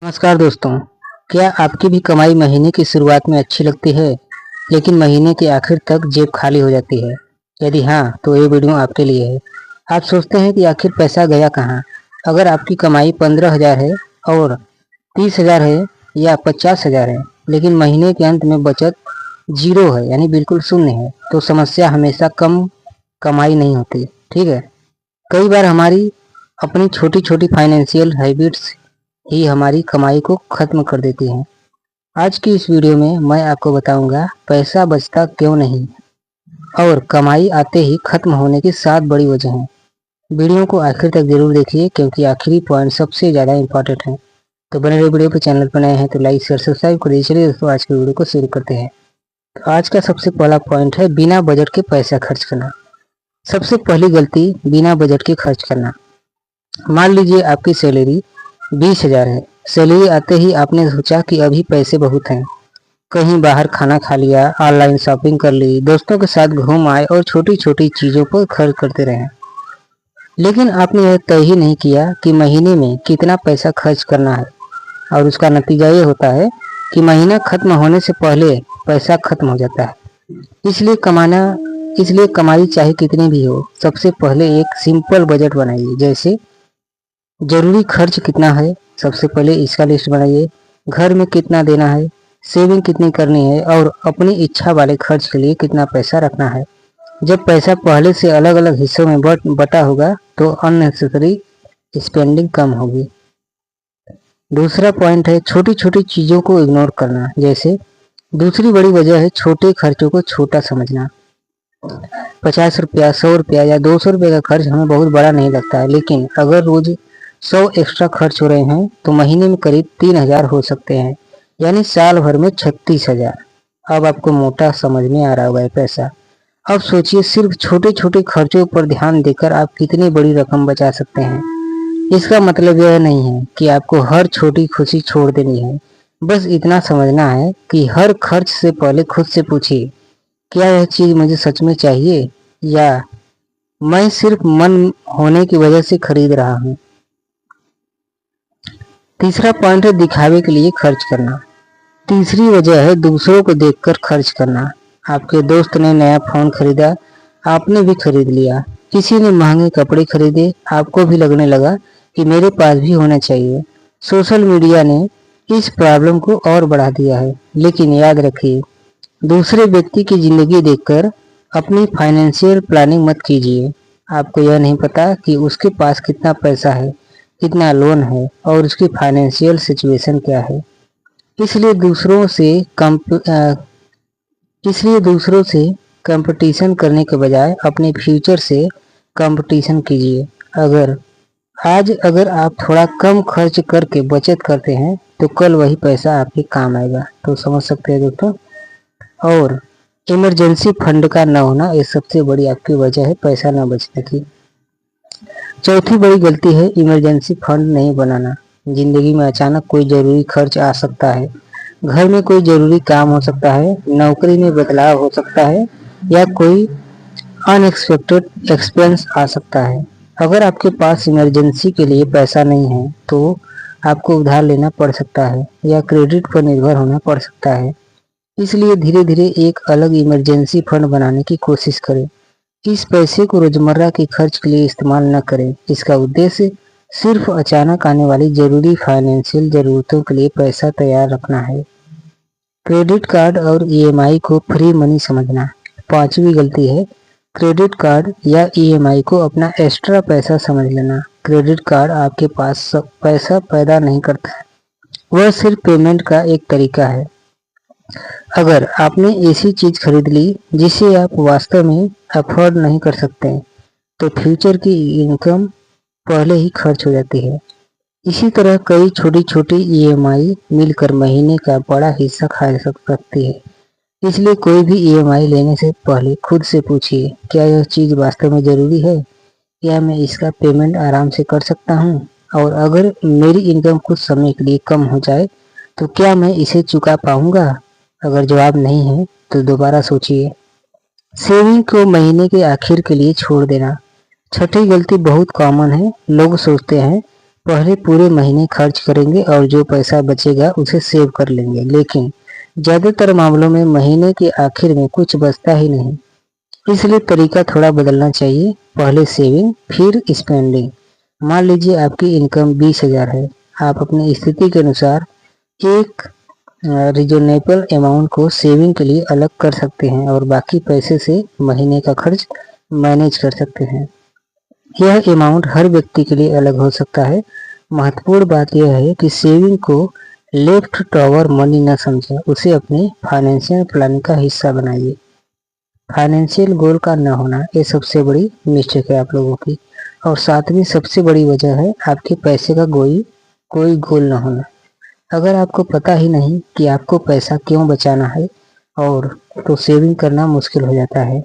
नमस्कार दोस्तों, क्या आपकी भी कमाई महीने की शुरुआत में अच्छी लगती है लेकिन महीने के आखिर तक जेब खाली हो जाती है? यदि हाँ, तो ये वीडियो आपके लिए है। आप सोचते हैं कि आखिर पैसा गया कहाँ? अगर आपकी कमाई 15,000 है और 30,000 है या 50,000 है, लेकिन महीने के अंत में बचत जीरो है यानी बिल्कुल शून्य है, तो समस्या हमेशा कम कमाई नहीं होती। ठीक है, कई बार हमारी अपनी छोटी छोटी फाइनेंशियल हैबिट्स ही हमारी कमाई को खत्म कर देती हैं। आज की इस वीडियो में मैं आपको बताऊंगा पैसा बचता क्यों नहीं और कमाई आते ही खत्म होने की 7 बड़ी वजह हैं। वीडियो को आखिर तक जरूर देखिए क्योंकि आखिरी पॉइंट सबसे ज़्यादा इंपॉर्टेंट है। तो बने रहिए वीडियो पर। चैनल पर नए हैं तो लाइक शेयर सब्सक्राइब कर दीजिए। चलिए दोस्तों, आज की वीडियो को शुरू करते हैं। तो आज का सबसे पहला पॉइंट है बिना बजट के पैसा खर्च करना। सबसे पहली गलती, बिना बजट के खर्च करना। मान लीजिए आपकी सैलरी 20,000 है। सैलरी आते ही आपने सोचा कि अभी पैसे बहुत हैं, कहीं बाहर खाना खा लिया, ऑनलाइन शॉपिंग कर ली, दोस्तों के साथ घूम आए और छोटी छोटी चीज़ों पर खर्च करते रहे। लेकिन आपने यह तय ही नहीं किया कि महीने में कितना पैसा खर्च करना है, और उसका नतीजा ये होता है कि महीना खत्म होने से पहले पैसा खत्म हो जाता है। इसलिए कमाई चाहे कितनी भी हो, सबसे पहले एक सिंपल बजट बनाइए। जैसे जरूरी खर्च कितना है, सबसे पहले इसका लिस्ट बनाइए। घर में कितना देना है, सेविंग कितनी करनी है और अपनी इच्छा वाले खर्च के लिए कितना पैसा रखना है। जब पैसा पहले से अलग अलग हिस्सों में बटा होगा तो अननेसेसरी स्पेंडिंग कम होगी। दूसरा पॉइंट है छोटी छोटी चीज़ों को इग्नोर करना। जैसे दूसरी बड़ी वजह है छोटे खर्चों को छोटा समझना। 50 रुपया, 100 रुपया या 200 रुपये का खर्च हमें बहुत बड़ा नहीं लगता है, लेकिन अगर रोज 100 एक्स्ट्रा खर्च हो रहे हैं तो महीने में करीब 3,000 हो सकते हैं, यानी साल भर में 36,000। अब आपको मोटा समझ में आ रहा होगा ये पैसा। अब सोचिए, सिर्फ छोटे छोटे खर्चों पर ध्यान देकर आप कितनी बड़ी रकम बचा सकते हैं। इसका मतलब यह नहीं है कि आपको हर छोटी खुशी छोड़ देनी है, बस इतना समझना है कि हर खर्च से पहले खुद से पूछिए, क्या यह चीज़ मुझे सच में चाहिए या मैं सिर्फ मन होने की वजह से खरीद रहा हूँ। तीसरा पॉइंट है दिखावे के लिए खर्च करना। तीसरी वजह है दूसरों को देखकर खर्च करना। आपके दोस्त ने नया फोन खरीदा, आपने भी खरीद लिया। किसी ने महंगे कपड़े खरीदे, आपको भी लगने लगा कि मेरे पास भी होना चाहिए। सोशल मीडिया ने इस प्रॉब्लम को और बढ़ा दिया है। लेकिन याद रखिए, दूसरे व्यक्ति की जिंदगी देखकर अपनी फाइनेंशियल प्लानिंग मत कीजिए। आपको यह नहीं पता कि उसके पास कितना पैसा है, कितना लोन है और उसकी फाइनेंशियल सिचुएशन क्या है। इसलिए दूसरों से कंपटीशन करने के बजाय अपने फ्यूचर से कंपटीशन कीजिए। अगर आप थोड़ा कम खर्च करके बचत करते हैं तो कल वही पैसा आपके काम आएगा। तो समझ सकते हैं दोस्तों। और इमरजेंसी फंड का न होना, ये सबसे बड़ी आपकी वजह है पैसा न बचने की। चौथी बड़ी गलती है इमरजेंसी फंड नहीं बनाना। जिंदगी में अचानक कोई जरूरी खर्च आ सकता है, घर में कोई जरूरी काम हो सकता है, नौकरी में बदलाव हो सकता है या कोई अनएक्सपेक्टेड एक्सपेंस आ सकता है। अगर आपके पास इमरजेंसी के लिए पैसा नहीं है तो आपको उधार लेना पड़ सकता है या क्रेडिट पर निर्भर होना पड़ सकता है। इसलिए धीरे धीरे एक अलग इमरजेंसी फंड बनाने की कोशिश करें। इस पैसे को रोजमर्रा के खर्च के लिए इस्तेमाल न करें। इसका उद्देश्य सिर्फ अचानक आने वाली जरूरी फाइनेंशियल जरूरतों के लिए पैसा तैयार रखना है। क्रेडिट कार्ड और ईएमआई को फ्री मनी समझना। पांचवी गलती है क्रेडिट कार्ड या ईएमआई को अपना एक्स्ट्रा पैसा समझ लेना। क्रेडिट कार्ड आपके पास पैसा पैदा नहीं करता है, वह सिर्फ पेमेंट का एक तरीका है। अगर आपने ऐसी चीज खरीद ली जिसे आप वास्तव में अफोर्ड नहीं कर सकते तो फ्यूचर की इनकम पहले ही खर्च हो जाती है। इसी तरह कई छोटी छोटी ईएमआई मिलकर महीने का बड़ा हिस्सा खा सकती है। इसलिए कोई भी ईएमआई लेने से पहले खुद से पूछिए, क्या यह चीज वास्तव में जरूरी है या मैं इसका पेमेंट आराम से कर सकता हूँ, और अगर मेरी इनकम कुछ समय के लिए कम हो जाए तो क्या मैं इसे चुका पाऊंगा। अगर जवाब नहीं है तो दोबारा सोचिए। सेविंग को महीने के आखिर के लिए छोड़ देना। छठी गलती बहुत कॉमन है। लोग सोचते हैं पहले पूरे महीने खर्च करेंगे और जो पैसा बचेगा उसे सेव कर लेंगे, लेकिन ज़्यादातर मामलों में महीने के आखिर में कुछ बचता ही नहीं। इसलिए तरीका थोड़ा बदलना चाहिए। पहले सेविंग फिर स्पेंडिंग। मान लीजिए आपकी इनकम 20,000 है। आप अपनी स्थिति के अनुसार एक रीजनेबल अमाउंट को सेविंग के लिए अलग कर सकते हैं और बाकी पैसे से महीने का खर्च मैनेज कर सकते हैं। यह अमाउंट हर व्यक्ति के लिए अलग हो सकता है। महत्वपूर्ण बात यह है कि सेविंग को लेफ्ट ओवर मनी न समझें, उसे अपने फाइनेंशियल प्लानिंग का हिस्सा बनाइए। फाइनेंशियल गोल का न होना ये सबसे बड़ी मिस्टेक है आप लोगों की। और सातवीं सबसे बड़ी वजह है आपके पैसे का कोई गोल न होना। अगर आपको पता ही नहीं कि आपको पैसा क्यों बचाना है और तो सेविंग करना मुश्किल हो जाता है।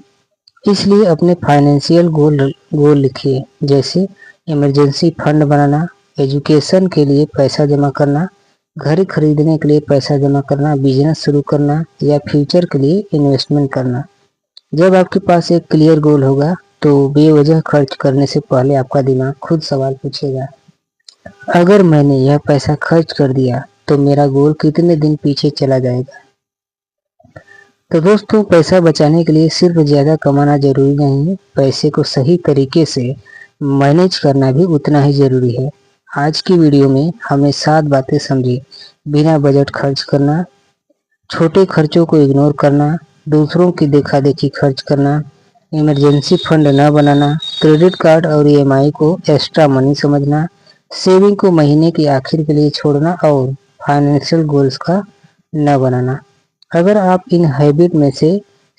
इसलिए अपने फाइनेंशियल गोल लिखिए, जैसे इमरजेंसी फंड बनाना, एजुकेशन के लिए पैसा जमा करना, घर खरीदने के लिए पैसा जमा करना, बिजनेस शुरू करना या फ्यूचर के लिए इन्वेस्टमेंट करना। जब आपके पास एक क्लियर गोल होगा तो बेवजह खर्च करने से पहले आपका दिमाग खुद सवाल पूछेगा, अगर मैंने यह पैसा खर्च कर दिया तो मेरा गोल कितने दिन पीछे चला जाएगा। तो दोस्तों, पैसा बचाने के लिए सिर्फ ज़्यादा कमाना जरूरी नहीं है, पैसे को सही तरीके से मैनेज करना भी उतना ही ज़रूरी है। आज की वीडियो में हमने 7 बातें समझी। बिना बजट खर्च करना, छोटे खर्चों को इग्नोर करना, दूसरों की देखा देखी खर्च करना, इमरजेंसी फंड न बनाना, क्रेडिट कार्ड और ईएमआई को एक्स्ट्रा मनी समझना, सेविंग को महीने के आखिर के लिए छोड़ना और फाइनेंशियल गोल्स का न बनाना। अगर आप इन हैबिट में से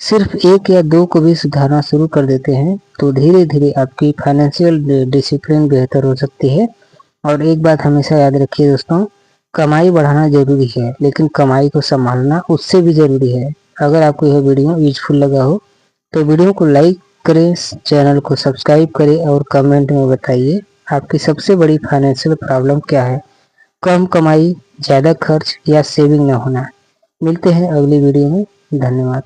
सिर्फ 1 या 2 को भी सुधारना शुरू कर देते हैं तो धीरे धीरे आपकी फाइनेंशियल डिसिप्लिन बेहतर हो सकती है। और एक बात हमेशा याद रखिए दोस्तों, कमाई बढ़ाना जरूरी है लेकिन कमाई को संभालना उससे भी जरूरी है। अगर आपको यह वीडियो यूजफुल लगा हो तो वीडियो को लाइक करें, चैनल को सब्सक्राइब करें और कमेंट में बताइए आपकी सबसे बड़ी फाइनेंशियल प्रॉब्लम क्या है। कम कमाई, ज़्यादा खर्च या सेविंग न होना। मिलते हैं अगली वीडियो में। धन्यवाद।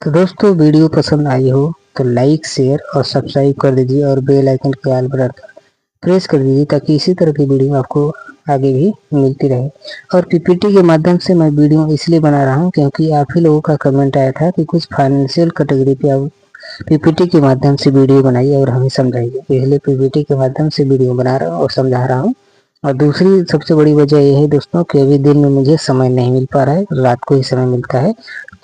तो दोस्तों, वीडियो पसंद आई हो तो लाइक, शेयर और सब्सक्राइब कर दीजिए और बेल आइकन के ऑल बटन प्रेस कर दीजिए ताकि इसी तरह की वीडियो आपको आगे भी मिलती रहे। और पीपीटी के माध्यम से मैं वीडियो इसलिए बना रहा हूँ क्योंकि आप ही लोगों का कमेंट आया था कि कुछ फाइनेंशियल कैटेगरी पे आप पीपीटी के माध्यम से वीडियो बनाइए और हमें समझाइए। इसलिए पीपीटी के माध्यम से वीडियो बना रहा हूँ और समझा रहा हूँ। और दूसरी सबसे बड़ी वजह यह है दोस्तों कि अभी दिन में मुझे समय नहीं मिल पा रहा है, रात को ही समय मिलता है।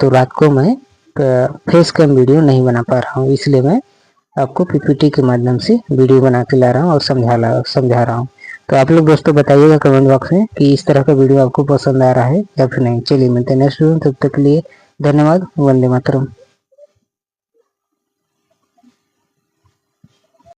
तो रात को मैं फेस कैम वीडियो नहीं बना पा रहा हूँ, इसलिए मैं आपको पीपीटी के माध्यम से वीडियो बना के ला रहा हूँ और समझा रहा हूँ। तो आप लोग दोस्तों बताइएगा कमेंट बॉक्स में कि इस तरह का वीडियो आपको पसंद आ रहा है या फिर नहीं। चलिए मिलते हैं नेक्स्ट वीडियो, तब तक के लिए धन्यवाद। वंदे मातरम।